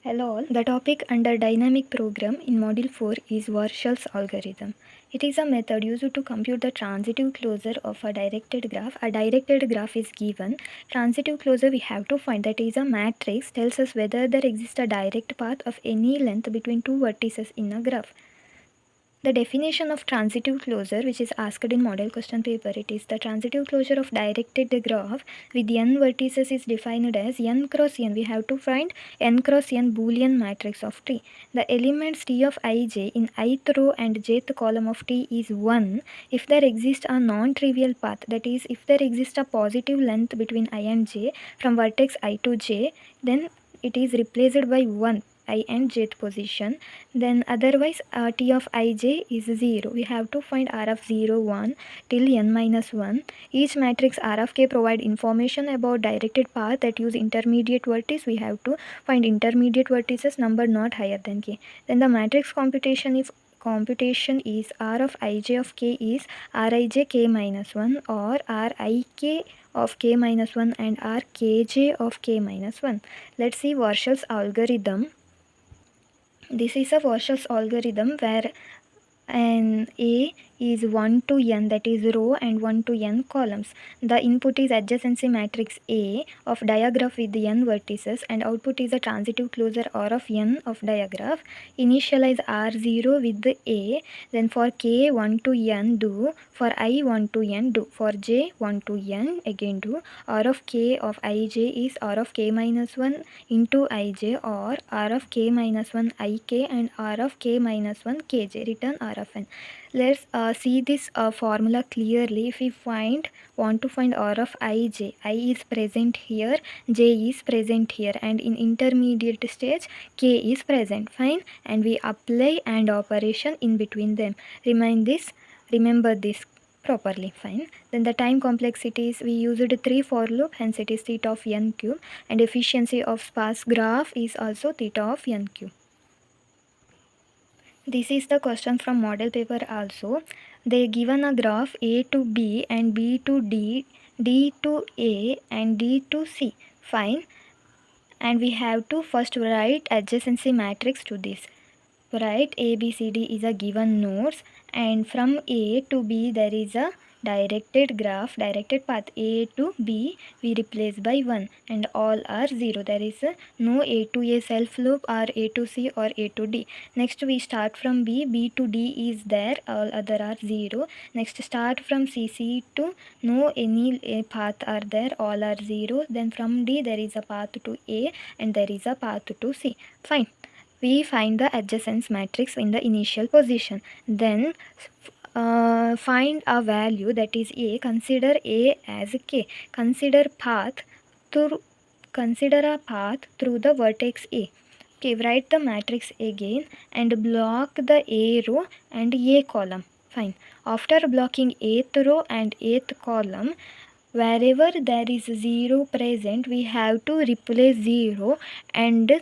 Hello all. The topic under dynamic program in module 4 is warshalls algorithm. It is a method used to compute the transitive closure of a directed graph. A directed graph is given. Transitive closure we have to find, that is a matrix tells us whether there exists a direct path of any length between two vertices in a graph. The definition of transitive closure, which is asked in model question paper, it is the transitive closure of directed graph with n vertices is defined as n cross n. We have to find n cross n Boolean matrix of T. The elements T of ij in ith row and jth column of T is 1 if there exists a non-trivial path, that is, if there exists a positive length between I and j from vertex I to j, then it is replaced by 1 I and jth position. Then otherwise T of ij is 0. We have to find R of 0 1 till n minus 1. Each matrix R of k provide information about directed path that use intermediate vertices. We have to find intermediate vertices number not higher than k. Then the matrix computation is R of ij of k is Rij k minus 1 or Rik of k minus 1 and Rkj of k minus 1. Let's see Warshall's algorithm. This is a Warshalls algorithm where an A is 1 to n, that is row, and 1 to n columns. The input is adjacency matrix A of diagraph with n vertices, and output is a transitive closure R of n of diagraph. Initialize R0 with the A, then for k 1 to n do, for I 1 to n do, for j 1 to n again do. R of k of ij is R of k minus 1 into ij, or R of k minus 1 ik and R of k minus 1 kj. Return R of n. Let's see this formula clearly. If we want to find R of ij, I is present here, j is present here, and in intermediate stage k is present. Fine, and we apply AND operation in between them. Remember this properly. Fine. Then the time complexity is, we used 3 for loop, hence it is theta of n cube, and efficiency of sparse graph is also theta of n cube. This is the question from model paper also. They given a graph A to B and B to D, D to A and D to C. Fine. And we have to first write adjacency matrix to this. Write A, B, C, D is a given nodes, and from A to B there is a directed graph, directed path A to B we replace by 1 and all are 0. There is no A to A self loop or A to C or A to D. Next we start from B, B to D is there, all other are 0. Next start from C, C to no any A path are there, all are 0. Then from D there is a path to A and there is a path to C. Fine. We find the adjacent matrix in the initial position. Then find a value, that is A. Consider A as k. Consider a path through the vertex A. Okay, write the matrix again and block the A row and A column. Fine. After blocking 8th row and 8th column, wherever there is 0 present, we have to replace 0 and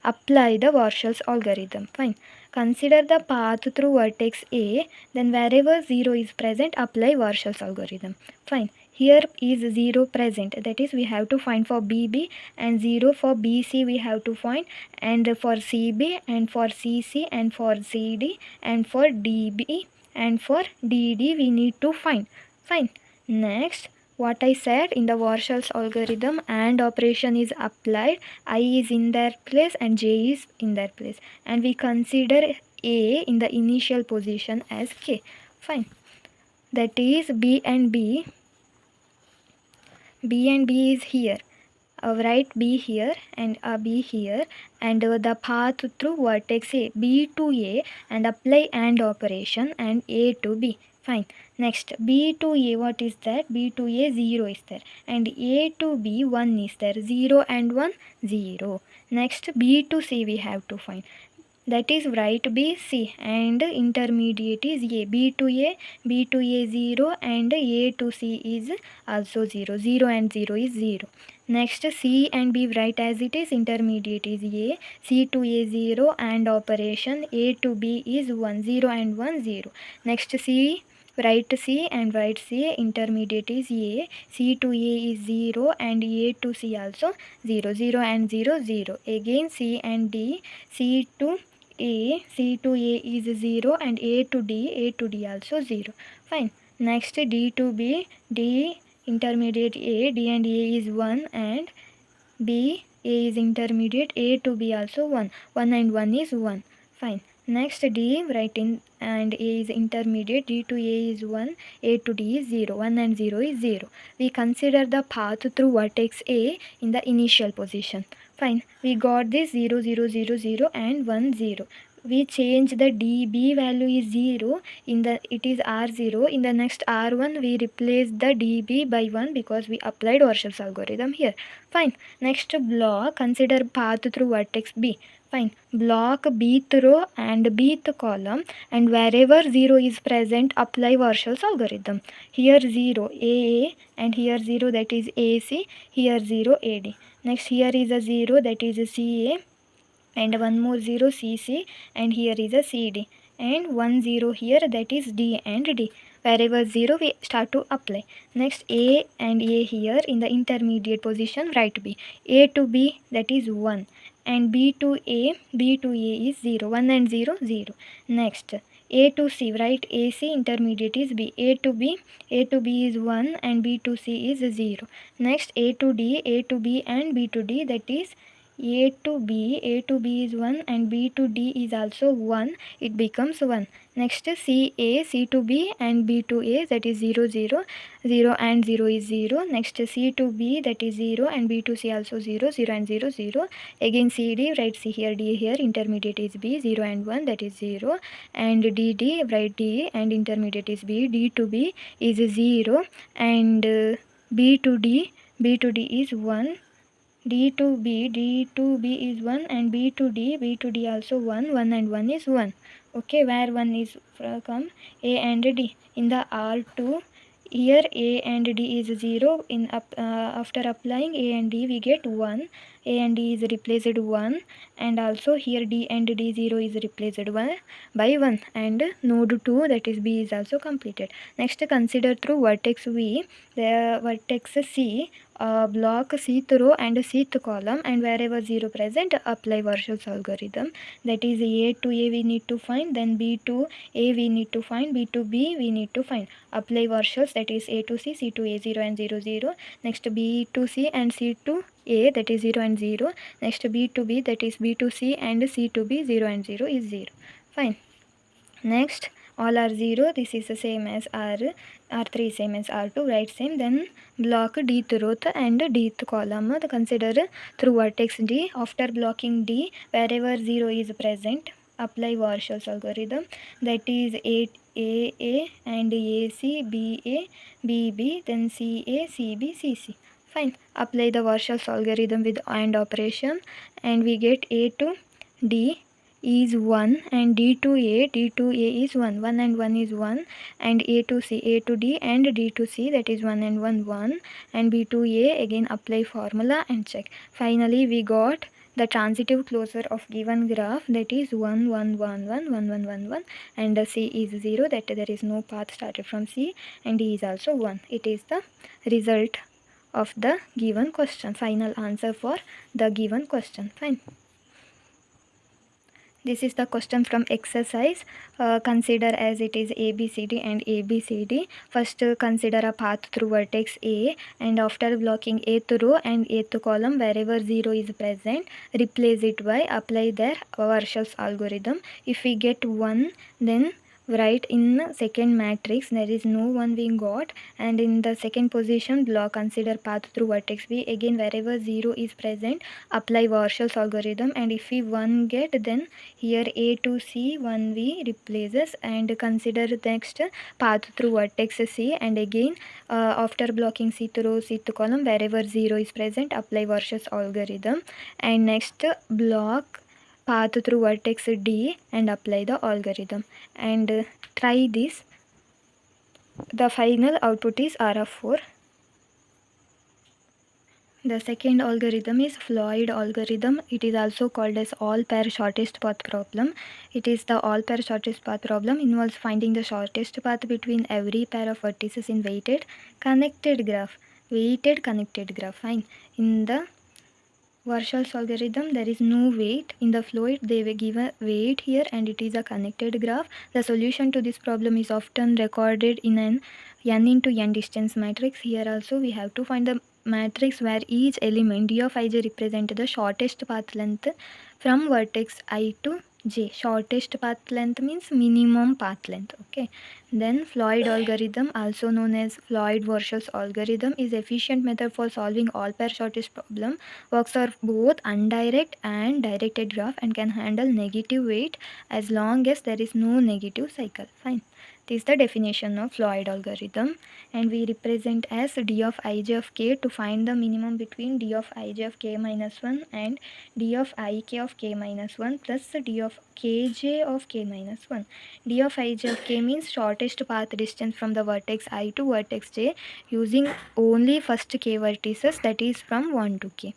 apply the Warshall's algorithm. Fine. Consider the path through vertex A, then wherever 0 is present, apply Warshall's algorithm. Fine. Here is 0 present, that is we have to find for BB, and 0 for BC we have to find, and for CB and for CC and for CD and for DB and for DD we need to find. Fine. Next, what I said in the Warshall's algorithm, AND operation is applied, I is in their place and J is in their place, and we consider A in the initial position as K. Fine. That is B and B is here. Write B here and B here, and the path through vertex A, B to A, and apply AND operation and A to B. Fine. Next, B to A, what is that? B to A, 0 is there, and A to B, 1 is there. 0 and 1, 0. Next, B to C we have to find. That is, write B, C, and intermediate is A. B to A, 0, and A to C is also 0. 0 and 0 is 0. Next, C and B write as it is, intermediate is A, C to A 0, and operation A to B is 1, 0 and 1, 0. Next, C write C and write C, intermediate is A, C to A is 0 and A to C also 0, 0 and 0, 0. Again C and D, C to A is 0 and A to D also 0. Fine. Next D to B, D intermediate A, D and A is 1 and B, A is intermediate, A to B also 1. 1 and 1 is 1. Fine. Next D, write in and A is intermediate, D to A is 1, A to D is 0. 1 and 0 is 0. We consider the path through vertex A in the initial position. Fine. We got this 0, 0, 0, 0 and 1, 0. We change the dB value is 0, in the it is R0. In the next R1 we replace the dB by 1 because we applied Warshall's algorithm here. Fine. Next block, consider path through vertex B. Fine. Block bth row and bth column, and wherever 0 is present apply Warshall's algorithm. Here 0 AA and here 0 that is AC, here 0 AD. Next here is a 0 that is CA and one more 0 CC and here is a CD and 1 0 here that is D and D. Wherever 0 we start to apply. Next A and A here in the intermediate position write B. A to B that is 1 and B to A is 0. 1 and 0 0. Next A to C write AC intermediate is B. A to B is 1 and B to C is 0. Next A to B and B to D that is A to B is 1 and B to D is also 1. It becomes 1. Next C to B and B to A that is 0, 0. 0 and 0 is 0. Next C to B that is 0 and B to C also 0, 0 and 0, 0. Again CD, write C here, D here, intermediate is B, 0 and 1 that is 0. And D, write D and intermediate is B, D to B is 0 and B to D is 1. D to B is 1 and B to D also 1, 1 and 1 is 1. Okay, where 1 is come? A and D. In the R2, here A and D is 0. After applying A and D we get 1. A and D is replaced 1 and also here D and D 0 is replaced by 1 and node 2 that is B is also completed. Next consider through vertex V, the vertex C, block Cth row and Cth column, and wherever 0 present apply Warshall's algorithm. That is A to A we need to find, then B to A we need to find, B to B we need to find. Apply Warshall's, that is A to C, C to A 0 and 0 0. Next B to C and C to A that is 0 and 0. Next B to B that is B to C and C to B 0 and 0 is 0. Fine. Next all are 0. This is the same as R3 same as R2, right same. Then block dth row and dth column. Consider through vertex D. After blocking D, wherever 0 is present apply Warshall's algorithm. That is AA and AC, BA, BB, then CA, CB, CC. Fine. Apply the Warshall's algorithm with AND operation and we get A to D is 1 and D to A is 1. 1 and 1 is 1 and A to C, A to D and D to C that is 1 and 1 1 and B to A, again apply formula and check. Finally we got the transitive closure of given graph, that is 1 1 1 1 1 1 1 1 and C is 0, that there is no path started from C, and D is also 1. It is the result of the given question, final answer for the given question. Fine. This is the question from exercise. Consider as it is ABCD and ABCD. First consider a path through vertex A, and after blocking Ath row and Ath column, wherever 0 is present, replace it by apply their Warshall's algorithm. If we get 1, then write in second matrix there is no 1 we got, and in the second position block consider path through vertex B. Again wherever 0 is present apply Warshall's algorithm, and if we 1 get, then here A to C 1 we replaces, and consider next path through vertex C, and again after blocking Cth row Cth column wherever 0 is present apply Warshall's algorithm, and next block path through vertex D and apply the algorithm, and try this. The final output is R of 4. The second algorithm is Floyd algorithm. It is also called as all pair shortest path problem. It is the all pair shortest path problem, involves finding the shortest path between every pair of vertices in weighted connected graph. Weighted connected graph. Fine. In the warshalls algorithm, there is no weight. In the floyd, they will give a weight here and it is a connected graph. The solution to this problem is often recorded in an n into n distance matrix. Here also we have to find the matrix where each element d of ij represent the shortest path length from vertex I to j. Shortest path length means minimum path length. Okay. Then Floyd algorithm, also known as Floyd-Warshalls algorithm, is efficient method for solving all pair shortest problem. Works are both undirect and directed graph and can handle negative weight as long as there is no negative cycle. Fine. This is the definition of Floyd algorithm, and we represent as d of ij of k to find the minimum between d of ij of k minus 1 and d of ik of k minus 1 plus d of kj of k minus 1. D of ij of k means shortest path distance from the vertex I to vertex j using only first k vertices, that is from 1 to k.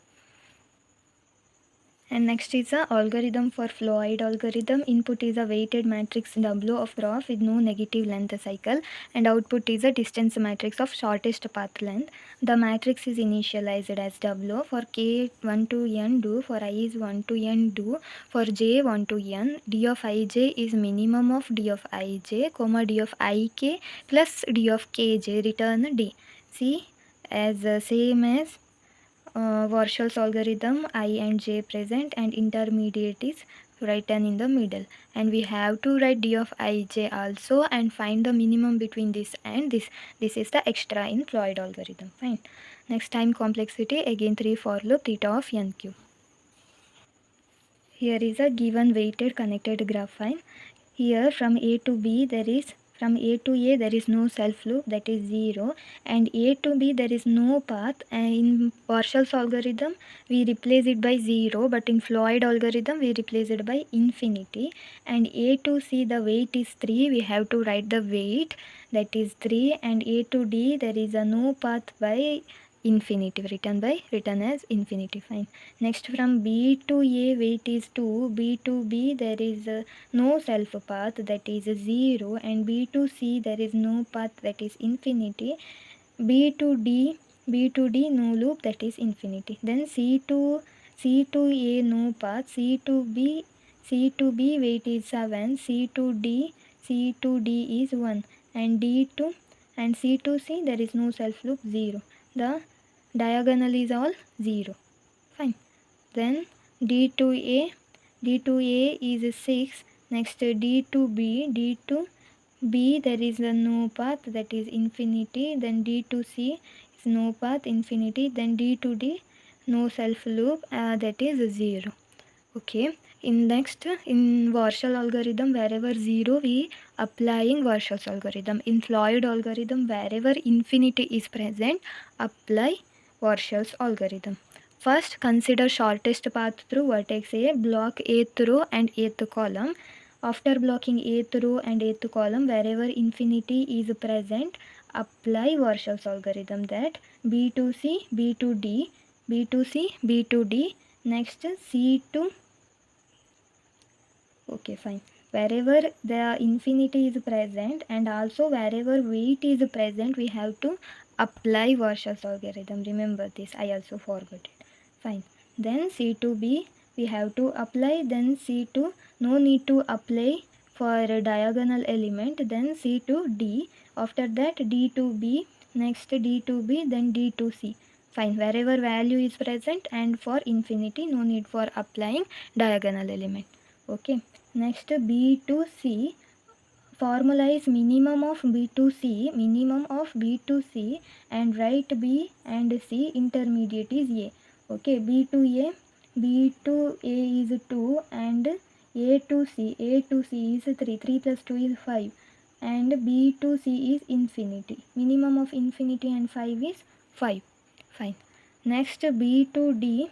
And next is the algorithm for Floyd algorithm. Input is a weighted matrix W of graph with no negative length cycle, and output is a distance matrix of shortest path length. The matrix is initialized as W. For k 1 to n do, for I is 1 to n do, for j 1 to n. D of ij is minimum of d of ij, comma d of ik plus d of kj, return d. See, as same as Warshalls algorithm, I and j present and intermediate is written in the middle, and we have to write d of ij also and find the minimum between this and this. This is the extra in Floyd algorithm. Fine. Next, time complexity, again 3 for loop, theta of n cube. Here is a given weighted connected graph. Fine. Here from A to B from A to A there is no self loop, that is 0, and A to B there is no path, and in Warshall's algorithm we replace it by 0, but in Floyd algorithm we replace it by infinity. And A to C the weight is 3, we have to write the weight, that is 3, and A to D there is a no path by infinity, written as infinity. Fine. Next, from B to A weight is 2, B to B there is no self path, that is 0, and B to C there is no path, that is infinity. B to D no loop, that is infinity. Then C to A no path, C to B weight is 7, C to D is 1, and C to C there is no self loop, 0. The diagonal is all 0. Fine. Then D to A is 6. Next, D to B there is a no path, that is infinity. Then D to C is no path, infinity. Then D to D no self loop, that is 0. Okay. In Warshall algorithm, wherever 0 we applying Warshall's algorithm. In Floyd algorithm, wherever infinity is present, apply Warshall's algorithm. First, consider shortest path through vertex A, block 8th row and 8th column. After blocking 8th row and 8th column, wherever infinity is present, apply Warshall's algorithm, that B to C, B to D, B to C, B to D. Next, C to, okay, fine. Wherever the infinity is present and also wherever weight is present, we have to apply Warshall's algorithm. Remember this, I also forgot it. Fine. Then C to B we have to apply. Then C to, no need to apply for a diagonal element. Then C to D. After that D to B. Next D to B. Then D to C. Fine. Wherever value is present, and for infinity no need for applying diagonal element. Okay. Next B to C. Formula is minimum of B to C, and write B and C, intermediate is A. Okay, B to A is 2, and A to C is 3, 3 plus 2 is 5, and B to C is infinity. Minimum of infinity and 5 is 5. Fine. Next, B to D,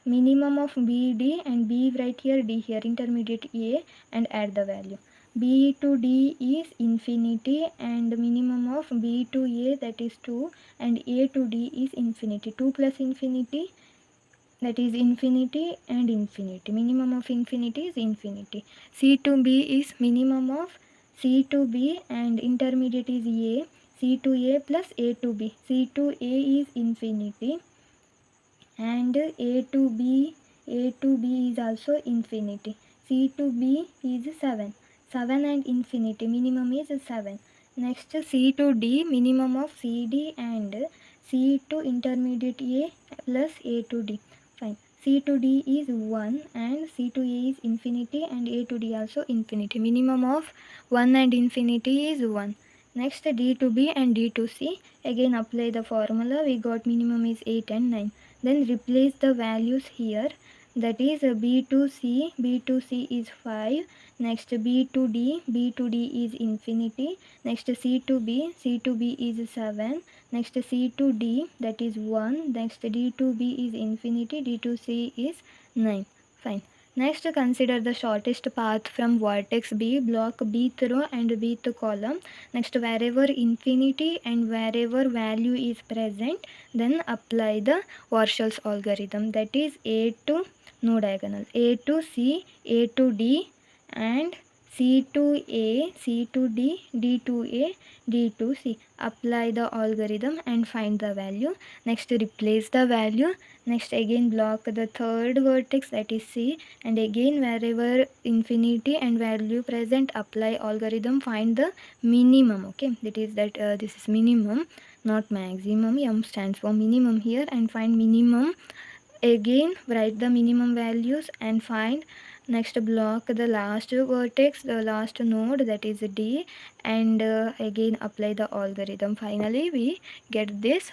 minimum of BD, and B right here, D here, intermediate A, and add the value. B to D is infinity, and minimum of B to A, that is 2, and A to D is infinity. 2 plus infinity, that is infinity and infinity. Minimum of infinity is infinity. C to B is minimum of C to B, and intermediate is A. C to A plus A to B. C to A is infinity, and A to B is also infinity. C to B is 7. 7 and infinity. Minimum is 7. Next, C to D, minimum of CD and C to intermediate A plus A to D. Fine. C to D is 1 and C to A is infinity, and A to D also infinity. Minimum of 1 and infinity is 1. Next, D to B and D to C. Again apply the formula. We got minimum is 8 and 9. Then replace the values here. That is B to C. B to C is 5. Next, B to D. B to D is infinity. Next, C to B. C to B is 7. Next, C to D, that is 1. Next, D to B is infinity. D to C is 9. Fine. Next, consider the shortest path from vertex B, block bth row and bth column. Next, wherever infinity and wherever value is present, then apply the warshalls algorithm. That is A to no diagonal, A to C, A to D, and C to A, C to D, D to A, D to C. Apply the algorithm and find the value. Next, replace the value. Next, again block the third vertex, that is C, and again wherever infinity and value present, apply algorithm, find the minimum. Okay, that is that this is minimum, not maximum. M stands for minimum here, and find minimum. Again write the minimum values and find. Next, block the last vertex, the last node, that is D, and again apply the algorithm. Finally we get this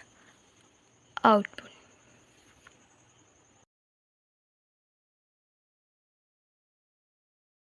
output.